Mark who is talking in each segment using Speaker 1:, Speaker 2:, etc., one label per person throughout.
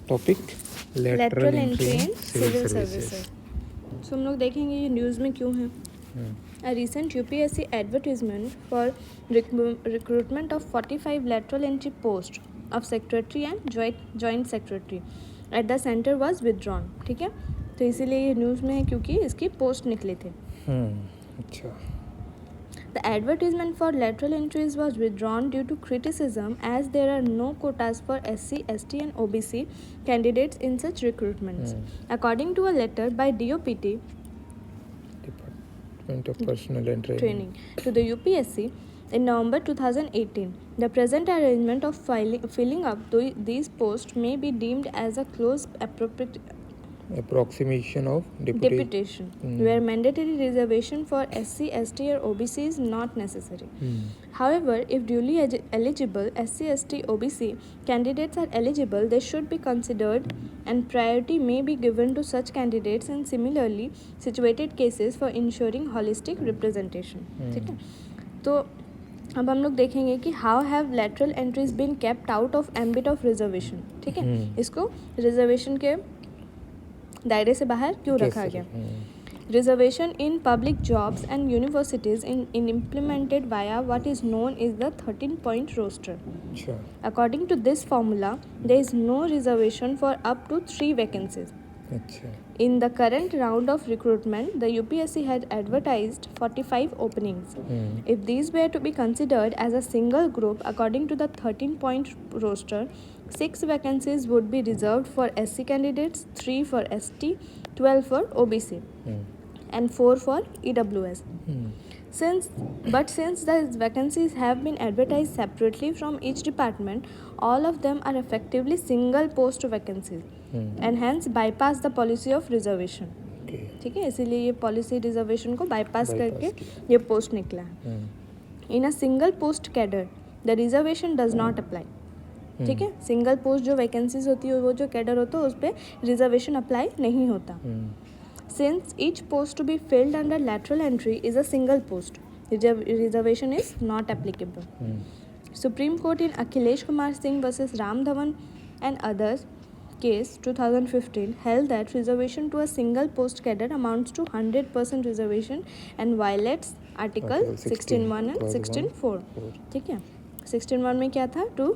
Speaker 1: Topic
Speaker 2: lateral entry in civil services. So हम लोग देखेंगे ये न्यूज़ में क्यों है। A recent UPSC advertisement for recruitment of 45 lateral entry posts of secretary and joint secretary at the center was withdrawn। ठीक है, तो इसीलिए ये न्यूज़ में है क्योंकि इसकी पोस्ट निकले थे।
Speaker 1: अच्छा।
Speaker 2: The advertisement for lateral entries was withdrawn due to criticism as there are no quotas for SC, ST and OBC candidates in such recruitments. According to a letter by DOPT,
Speaker 1: Department of Personnel and Training,
Speaker 2: to the UPSC in November 2018, the present arrangement of filling up these posts may be deemed as a close
Speaker 1: approximation of
Speaker 2: deputation, where mandatory reservation for SC, ST or OBC is not necessary. However, if duly eligible SC, ST, OBC candidates are eligible, they should be considered and priority may be given to such candidates in similarly situated cases for ensuring holistic representation. ठीक है, तो अब हम लोग देखेंगे कि how have lateral entries been kept out of ambit of reservation. ठीक है, इसको रिजर्वेशन के दायरे से बाहर क्यों रखा गया। Reservation in public jobs and universities in implemented via what is known is the 13-point roster. According to this formula there is no reservation for up to 3 vacancies. In the current round of recruitment, the UPSC had advertised 45 openings. If these were to be considered as a single group according to the 13-point roster, 6 vacancies would be reserved for SC candidates, 3 for ST, 12 for OBC, and 4 for EWS. Since the vacancies have been advertised separately from each department, all of them are effectively single post vacancies and hence bypass the policy of reservation. ठीक है, इसीलिए ये policy reservation को bypass करके ये post निकला है। In a single post cadre the reservation does not apply. ठीक है, सिंगल पोस्ट जो वैकेंसीज होती है वो जो कैडर होता है उस पर रिजर्वेशन अप्लाई नहीं होता। Since each post to be filled under lateral entry is a single post, reservation is not applicable. Supreme Court in Akhilesh Kumar Singh versus Ram Dhawan and others case 2015 held that reservation to a single post cadre amounts to 100% reservation and violates Article 16(1) and 16(4). ठीक है, 16(1) में क्या था, to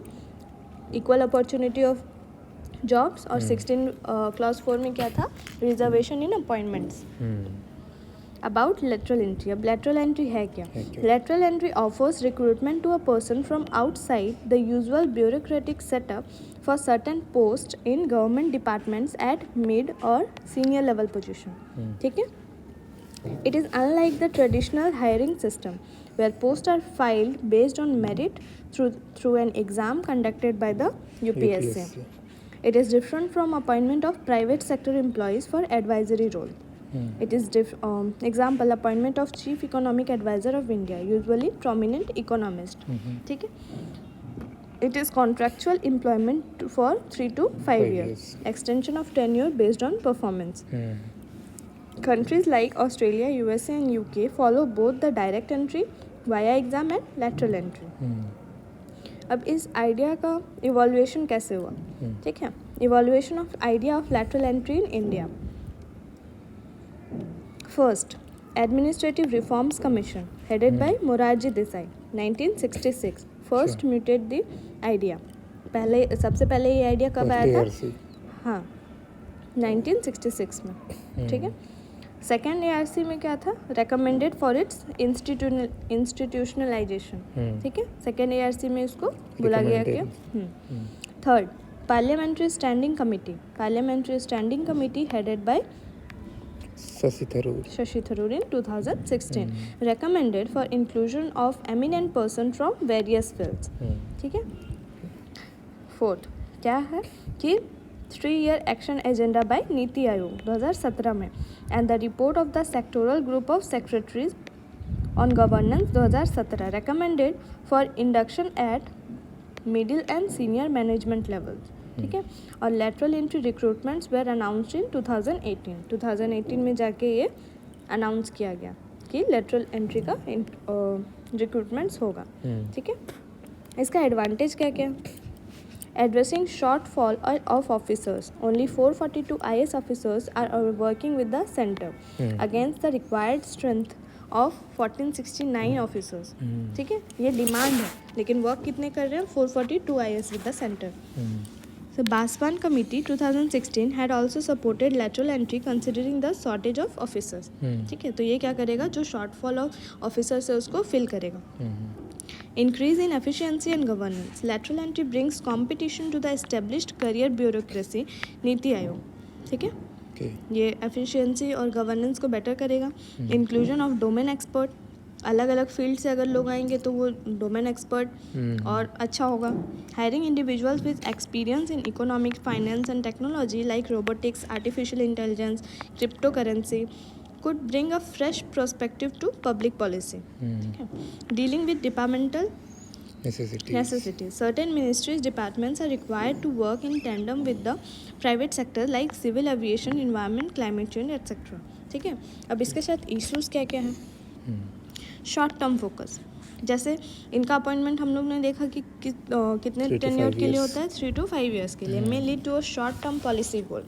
Speaker 2: equal opportunity of jobs और 16 clause 4 में क्या था, reservation in appointments. About lateral entry. अब लेटरल एंट्री है क्या। Lateral entry offers recruitment to a person from outside the usual bureaucratic setup for certain post in government departments at mid और senior level position. ठीक है, it is unlike the traditional hiring system where posts are filed based on merit through an exam conducted by the UPSC. It is different from appointment of private sector employees for advisory role. It is example appointment of chief economic advisor of India, usually prominent economist. ठीक है, it is contractual employment for 3 to 5 years. Extension of tenure based on performance. Countries like Australia, USA and UK follow both the direct entry via exam and lateral entry. अब इस idea का इवॉल्यूएशन कैसे हुआ। ठीक है, evolution of idea of lateral entry in India. First, administrative reforms commission headed by Morarji Desai 1966 first muted the idea. पहले सबसे पहले ये आइडिया कब आया था, हाँ 1966 में। ठीक है, सेकेंड ARC में क्या था, रेकमेंडेड फॉर इट्स इंस्टीट्यूशनलाइजेशन। ठीक है, सेकेंड ARC में इसको बोला गया कि। Third, parliamentary standing committee headed by Shashi Tharoor in 2016 recommended for inclusion of eminent person from various fields. ठीक है, फोर्थ क्या है कि 3-year एक्शन एजेंडा बाय नीति आयोग 2017 में and the report of the sectoral group of secretaries on governance 2017 recommended for induction at middle and senior management levels. ठीक है, और lateral entry recruitments were announced in 2018 में जाके ये अनाउंस किया गया कि लेटरल एंट्री का रिक्रूटमेंट्स होगा। ठीक है, इसका एडवांटेज क्या क्या, Addressing shortfall of officers, only 442 IS officers are working with the center against the required strength of 1469 officers. ठीक है, ये डिमांड है, लेकिन वर्क कितने कर रहे हैं? 442 IS with the center. So Baswan Committee 2016 had also supported lateral entry considering the shortage of officers. ठीक है, तो ये क्या करेगा? जो shortfall of officers है उसको fill करेगा. Increase in efficiency and governance. Lateral entry brings competition to the established career bureaucracy. NITI Aayog. ठीक है, ये एफिशिएंसी और गवर्नेंस को बेटर करेगा. इंक्लूजन ऑफ डोमेन एक्सपर्ट, अलग अलग फील्ड से अगर लोग आएंगे तो वो डोमेन एक्सपर्ट और अच्छा होगा. Hiring individuals with experience in economics, finance and technology like robotics, artificial intelligence, crypto currency could bring a fresh perspective to public policy. Okay. Dealing with departmental necessities. Certain ministries, departments are required to work in tandem with the private sector like civil aviation, environment, climate change, etc. ठीक है, अब इसके साथ issues क्या क्या हैं? Short term focus, जैसे इनका अपॉइंटमेंट हम लोग ने देखा कि कितने टेन्योर के लिए होता है? 3 to 5 years के लिए. may lead to a short term policy goal,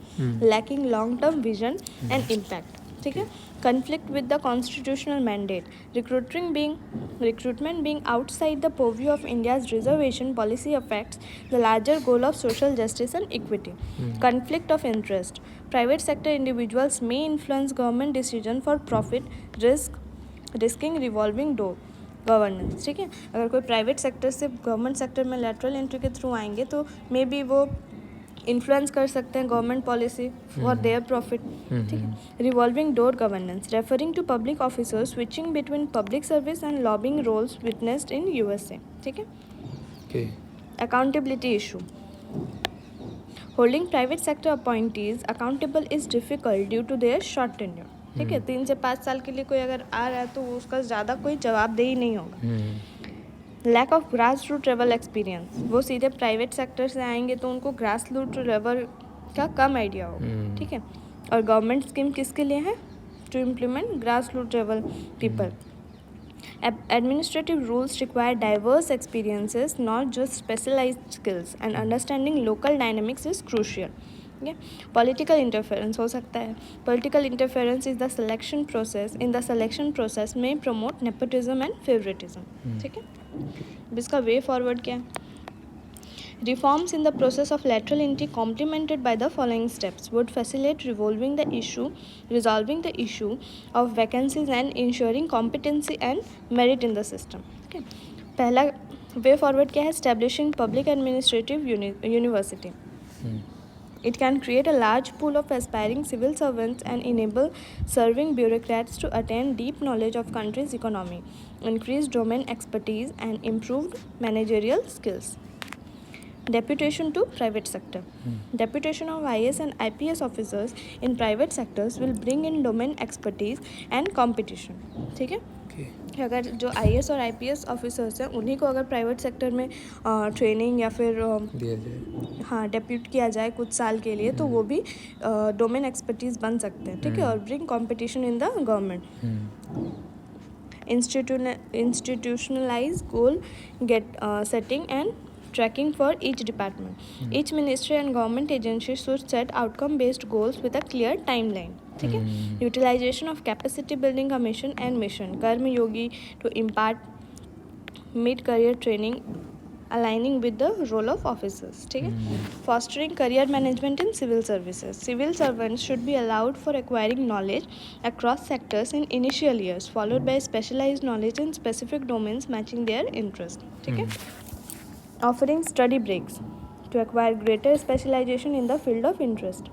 Speaker 2: lacking long term vision and impact. ठीक है, conflict with the constitutional mandate, recruitment being outside the purview of India's reservation policy affects the larger goal of social justice and equity. Conflict of interest, private sector individuals may influence government decision for profit, risking revolving door governance. ठीक है, अगर कोई private sector से government sector में lateral entry के through आएंगे तो may be वो इन्फ्लुएंस कर सकते हैं government policy for their profit. ठीक है, revolving door governance, referring to public officers switching between public service and lobbying roles witnessed in USA. ठीक है, accountability issue, holding private sector appointees accountable is difficult due to their short tenure. ठीक है, 3 से 5 साल के लिए कोई अगर आ रहा है तो उसका ज़्यादा कोई जवाबदेही नहीं होगा. Lack of grass root level experience, वो सीधे प्राइवेट सेक्टर से आएंगे तो उनको ग्रास रूट लेवल का कम आइडिया होगा. ठीक है, और गवर्नमेंट स्कीम किसके लिए है? To implement grass root level people. Administrative rules require diverse experiences, not just specialized skills, and understanding local dynamics is crucial. Political interference हो सकता है. Political interference is the selection process. In the selection process में promote nepotism and favouritism. ठीक है, इसका way forward क्या है? Reforms in the process of lateral entry complimented by the following steps would facilitate resolving the issue of vacancies and ensuring competency and merit in the system. ठीक है, पहला way forward क्या है? Establishing public administrative university. It can create a large pool of aspiring civil servants and enable serving bureaucrats to attain deep knowledge of country's economy, increased domain expertise and improved managerial skills. Deputation to private sector. Deputation of IS and IPS officers in private sectors will bring in domain expertise and competition. ठीक है, कि अगर जो IS और IPS officers हैं उन्हीं को अगर प्राइवेट सेक्टर में ट्रेनिंग या फिर डेप्यूट किया जाए कुछ साल के लिए तो वो भी डोमेन एक्सपर्टीज बन सकते हैं. ठीक है, और bring competition in the government. institutionalize goal setting and tracking for each department. Each ministry and government agency should set outcome-based goals with a clear timeline. ठीक है, utilization of capacity building का mission and mission. कर्म योगी to impart mid-career training aligning with the role of officers. ठीक है, fostering career management in civil services. Civil servants should be allowed for acquiring knowledge across sectors in initial years, followed by specialized knowledge in specific domains matching their interest. ठीक है, offering study breaks to acquire greater specialization in the field of interest.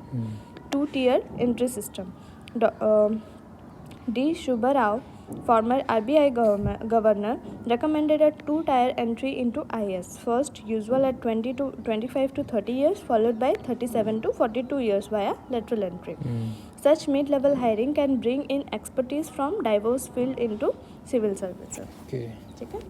Speaker 2: 2-tier entry system. D. Shubha Rao, former RBI governor, recommended a 2-tier entry into IS. First, usual at 25 to 30 years, followed by 37 to 42 years via lateral entry. Such mid-level hiring can bring in expertise from diverse field into civil services. ठीक है.